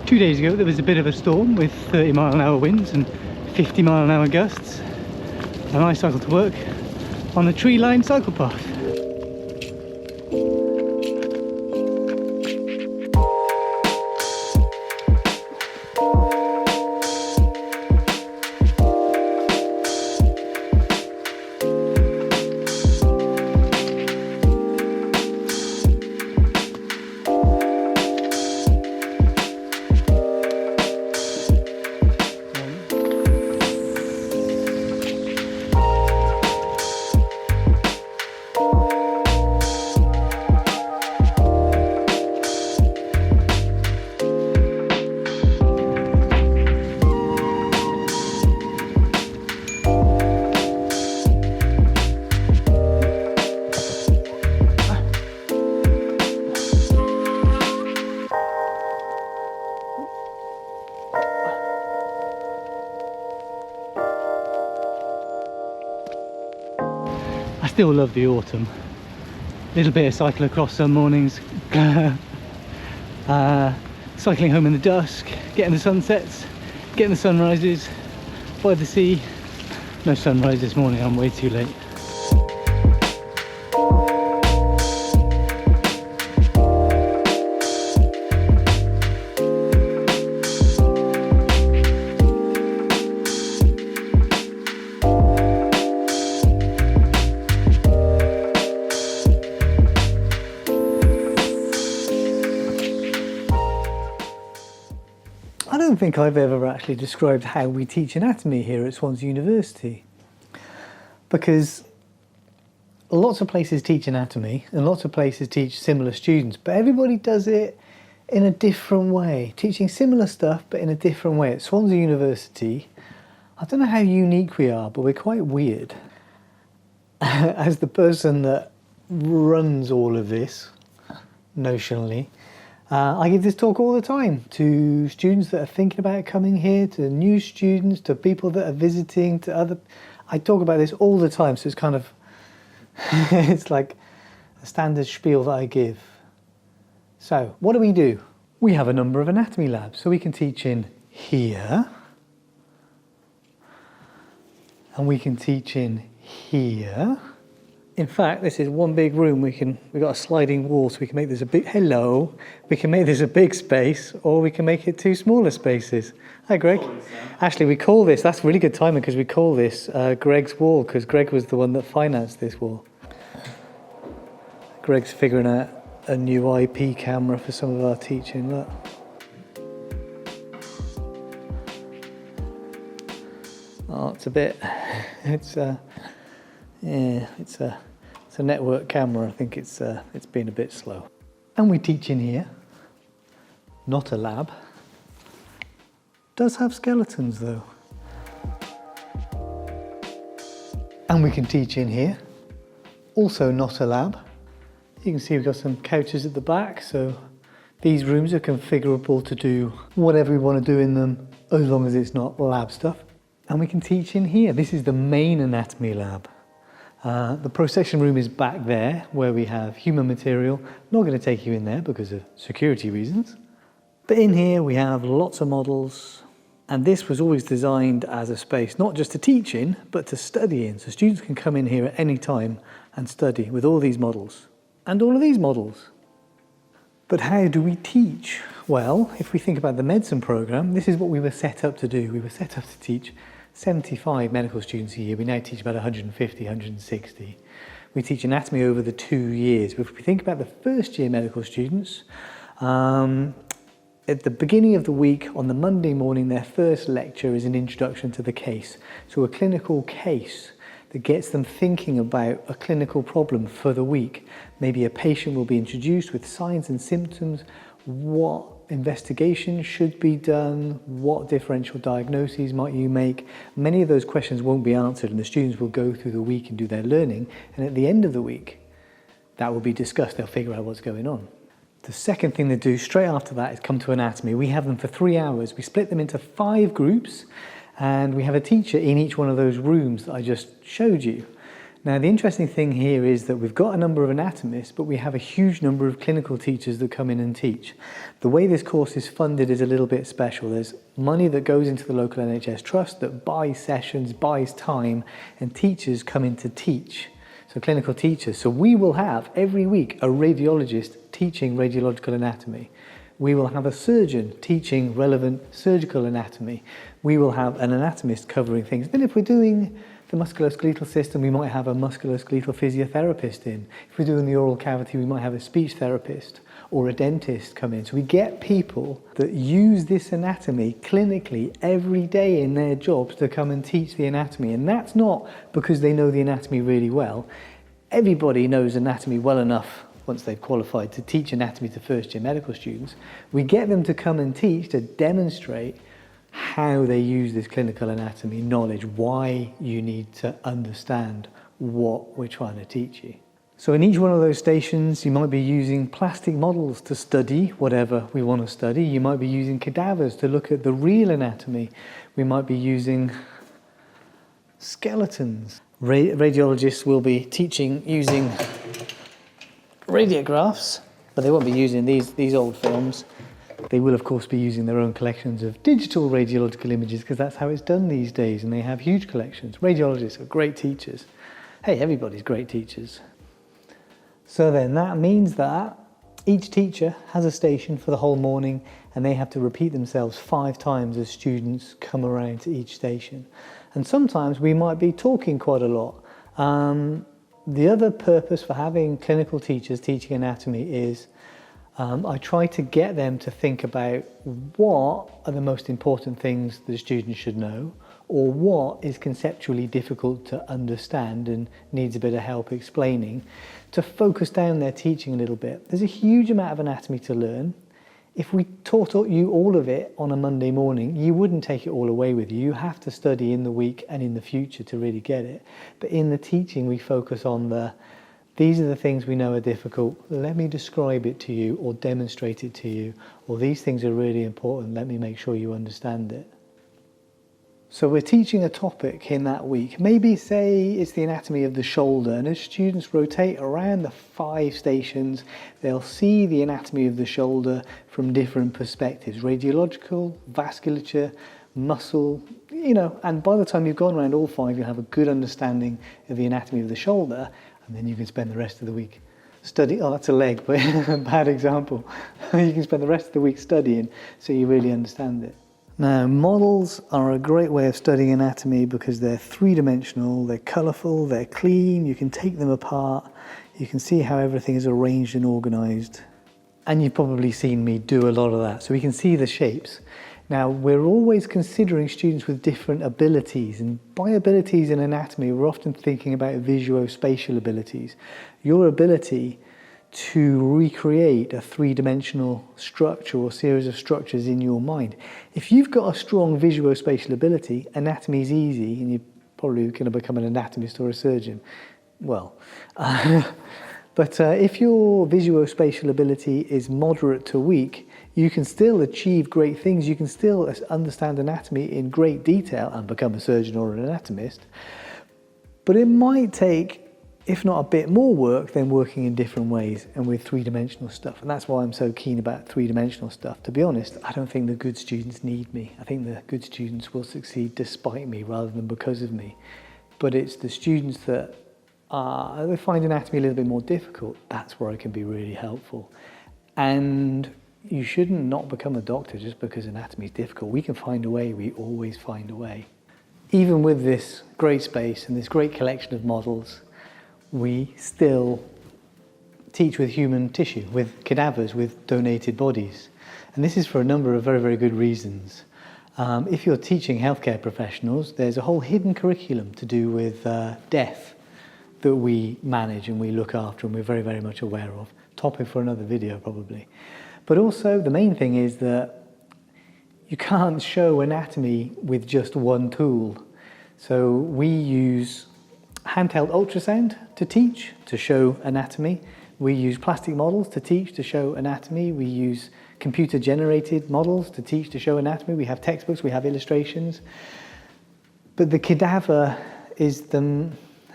2 days ago there was a bit of a storm with 30-mile-an-hour winds and 50-mile-an-hour gusts, and I cycled to work on a tree-lined cycle path. I still love the autumn. Little bit of cyclocross some mornings, cycling home in the dusk, getting the sunsets, getting the sunrises by the sea. No sunrise this morning, I'm way too late. I don't think I've ever actually described how we teach anatomy here at Swansea University, because lots of places teach anatomy and lots of places teach similar students, but everybody does it in a different way, teaching similar stuff but in a different way. At Swansea University, I don't know how unique we are, but we're quite weird. As the person that runs all of this, notionally, I give this talk all the time to students that are thinking about coming here, to new students, to people that are visiting, to other... I talk about this all the time, so it's kind of... it's like a standard spiel that I give. So, what do? We have a number of anatomy labs, so we can teach in here, and we can teach in here. In fact, this is one big room. We've got a sliding wall, so we can make this a big, we can make this a big space, or we can make it two smaller spaces. Hi, Greg. Actually, we call this, that's really good timing, because we call this Greg's wall, because Greg was the one that financed this wall. Greg's figuring out a new IP camera for some of our teaching, look. Oh, it's a bit, it's a network camera. I think it's been a bit slow. And we teach in here, not a lab. Does have skeletons though. And we can teach in here, also not a lab. You can see we've got some couches at the back, so these rooms are configurable to do whatever we want to do in them, as long as it's not lab stuff. And we can teach in here. This is the main anatomy lab. The prosection room is back there, where we have human material. Not going to take you in there because of security reasons. But in here we have lots of models, and this was always designed as a space not just to teach in, but to study in. So students can come in here at any time and study with all these models, and all of these models. But how do we teach? Well, if we think about the medicine programme, this is what we were set up to do. We were set up to teach 75 medical students a year. We now teach about 150, 160. We teach anatomy over the 2 years. If we think about the first year medical students, at the beginning of the week, on the Monday morning, their first lecture is an introduction to the case. So a clinical case that gets them thinking about a clinical problem for the week. Maybe a patient will be introduced with signs and symptoms, what investigation should be done, what differential diagnoses might you make. Many of those questions won't be answered, and the students will go through the week and do their learning, and at the end of the week that will be discussed. They'll figure out what's going on. The second thing they do straight after that is come to anatomy. We have them for 3 hours. We split them into 5 groups, and we have a teacher in each one of those rooms that I just showed you. Now, the interesting thing here is that we've got a number of anatomists, but we have a huge number of clinical teachers that come in and teach. The way this course is funded is a little bit special. There's money that goes into the local NHS trust that buys sessions, buys time, and teachers come in to teach. So clinical teachers. So we will have every week a radiologist teaching radiological anatomy. We will have a surgeon teaching relevant surgical anatomy. We will have an anatomist covering things. Then if we're doing the musculoskeletal system, we might have a musculoskeletal physiotherapist in. If we're doing the oral cavity, we might have a speech therapist or a dentist come in. So we get people that use this anatomy clinically every day in their jobs to come and teach the anatomy. And that's not because they know the anatomy really well. Everybody knows anatomy well enough once they've qualified to teach anatomy to first-year medical students. We get them to come and teach, to demonstrate how they use this clinical anatomy knowledge, why you need to understand what we're trying to teach you. So in each one of those stations, you might be using plastic models to study whatever we want to study. You might be using cadavers to look at the real anatomy. We might be using skeletons. Radiologists will be teaching using radiographs, but they won't be using these old films. They will, of course, be using their own collections of digital radiological images because that's how it's done these days, and they have huge collections. Radiologists are great teachers. Hey, everybody's great teachers. So then that means that each teacher has a station for the whole morning, and they have to repeat themselves 5 times as students come around to each station. And sometimes we might be talking quite a lot. The other purpose for having clinical teachers teaching anatomy is I try to get them to think about what are the most important things that a student should know, or what is conceptually difficult to understand and needs a bit of help explaining, to focus down their teaching a little bit. There's a huge amount of anatomy to learn. If we taught you all of it on a Monday morning, you wouldn't take it all away with you. You have to study in the week and in the future to really get it. But in the teaching, we focus on these are the things we know are difficult. Let me describe it to you or demonstrate it to you. Or these things are really important. Let me make sure you understand it. So we're teaching a topic in that week. Maybe say it's the anatomy of the shoulder, and as students rotate around the 5 stations, they'll see the anatomy of the shoulder from different perspectives: radiological, vasculature, muscle, and by the time you've gone around all 5, you'll have a good understanding of the anatomy of the shoulder, and then you can spend the rest of the week studying. Oh, that's a leg, but a bad example. You can spend the rest of the week studying so you really understand it. Now, models are a great way of studying anatomy because they're 3-dimensional, they're colourful, they're clean, you can take them apart, you can see how everything is arranged and organised. And you've probably seen me do a lot of that, so we can see the shapes. Now, we're always considering students with different abilities, and by abilities in anatomy, we're often thinking about visuospatial abilities. Your ability to recreate a 3-dimensional structure or series of structures in your mind. If you've got a strong visuospatial ability, anatomy is easy, and you're probably going to become an anatomist or a surgeon. Well, but if your visuospatial ability is moderate to weak, you can still achieve great things. You can still understand anatomy in great detail and become a surgeon or an anatomist. But it might take, if not a bit more work, than working in different ways and with 3-dimensional stuff. And that's why I'm so keen about 3-dimensional stuff. To be honest, I don't think the good students need me. I think the good students will succeed despite me rather than because of me. But it's the students that they find anatomy a little bit more difficult. That's where I can be really helpful. And you shouldn't not become a doctor just because anatomy is difficult. We can find a way. We always find a way. Even with this great space and this great collection of models, we still teach with human tissue, with cadavers, with donated bodies. And this is for a number of very, very good reasons. If you're teaching healthcare professionals, there's a whole hidden curriculum to do with death that we manage and we look after and we're very, very much aware of. Topic for another video, probably. But also, the main thing is that you can't show anatomy with just one tool. So we use handheld ultrasound to teach, to show anatomy. We use plastic models to teach, to show anatomy. We use computer-generated models to teach, to show anatomy. We have textbooks, we have illustrations. But the cadaver is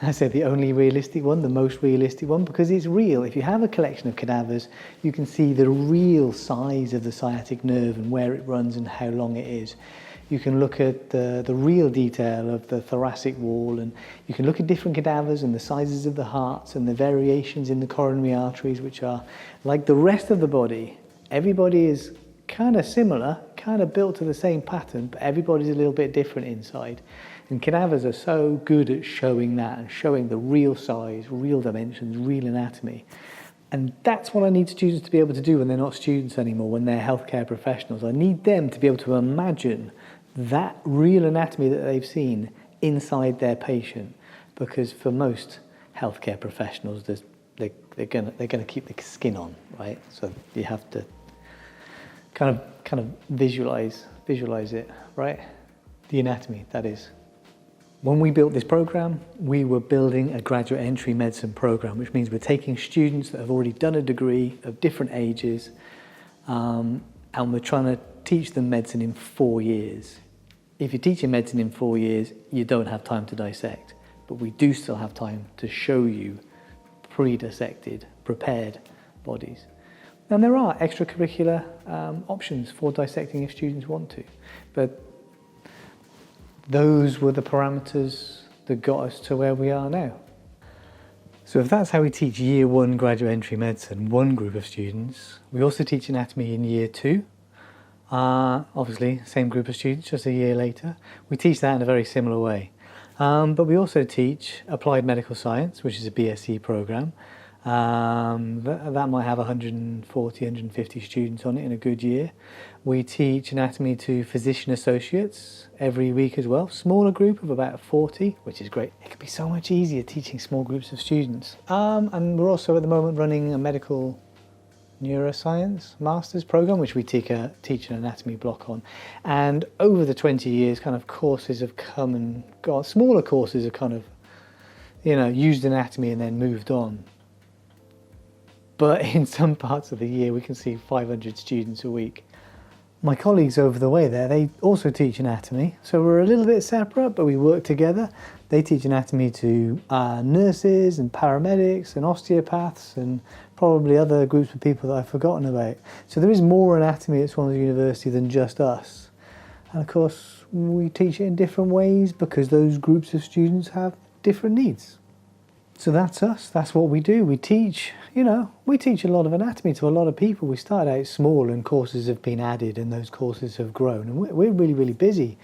I say the only realistic one, the most realistic one, because it's real. If you have a collection of cadavers, you can see the real size of the sciatic nerve and where it runs and how long it is. You can look at the real detail of the thoracic wall, and you can look at different cadavers and the sizes of the hearts and the variations in the coronary arteries, which are like the rest of the body. Everybody is kind of similar, kind of built to the same pattern, but everybody's a little bit different inside. And cadavers are so good at showing that and showing the real size, real dimensions, real anatomy. And that's what I need students to be able to do when they're not students anymore, when they're healthcare professionals. I need them to be able to imagine that real anatomy that they've seen inside their patient, because for most healthcare professionals, they're gonna keep the skin on, right? So you have to kind of visualize it, right? The anatomy, that is. When we built this program, we were building a graduate entry medicine program, which means we're taking students that have already done a degree of different ages, and we're trying to teach them medicine in 4 years. If you're teaching medicine in 4 years, you don't have time to dissect, but we do still have time to show you pre-dissected, prepared bodies. And there are extracurricular options for dissecting if students want to, but those were the parameters that got us to where we are now. So if that's how we teach year 1 graduate entry medicine, one group of students, we also teach anatomy in year 2. Obviously, same group of students, just a year later. We teach that in a very similar way. But we also teach applied medical science, which is a BSc program. That might have 140, 150 students on it in a good year. We teach anatomy to physician associates every week as well. Smaller group of about 40, which is great. It could be so much easier teaching small groups of students. And we're also at the moment running a medical neuroscience master's program, which we teach an anatomy block on. And over the 20 years, kind of courses have come and gone. Smaller courses have kind of, used anatomy and then moved on. But in some parts of the year, we can see 500 students a week. My colleagues over the way there, they also teach anatomy. So we're a little bit separate, but we work together. They teach anatomy to nurses and paramedics and osteopaths and probably other groups of people that I've forgotten about. So there is more anatomy at Swansea University than just us. And of course, we teach it in different ways because those groups of students have different needs. So that's us, that's what we do. We teach, we teach a lot of anatomy to a lot of people. We started out small and courses have been added and those courses have grown. And we're really, really busy.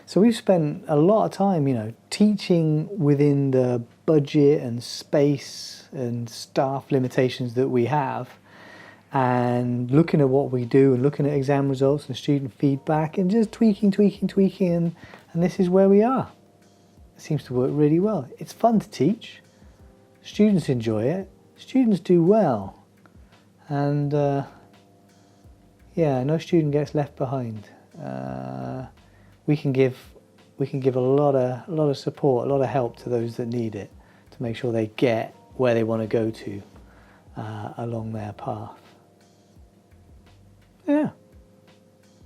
So we've spent a lot of time, teaching within the budget and space and staff limitations that we have, and looking at what we do and looking at exam results and student feedback and just tweaking, and this is where we are. It seems to work really well. It's fun to teach. Students enjoy it, students do well, and no student gets left behind. We can give a lot of support, a lot of help to those that need it to make sure they get where they want to go to along their path. Yeah.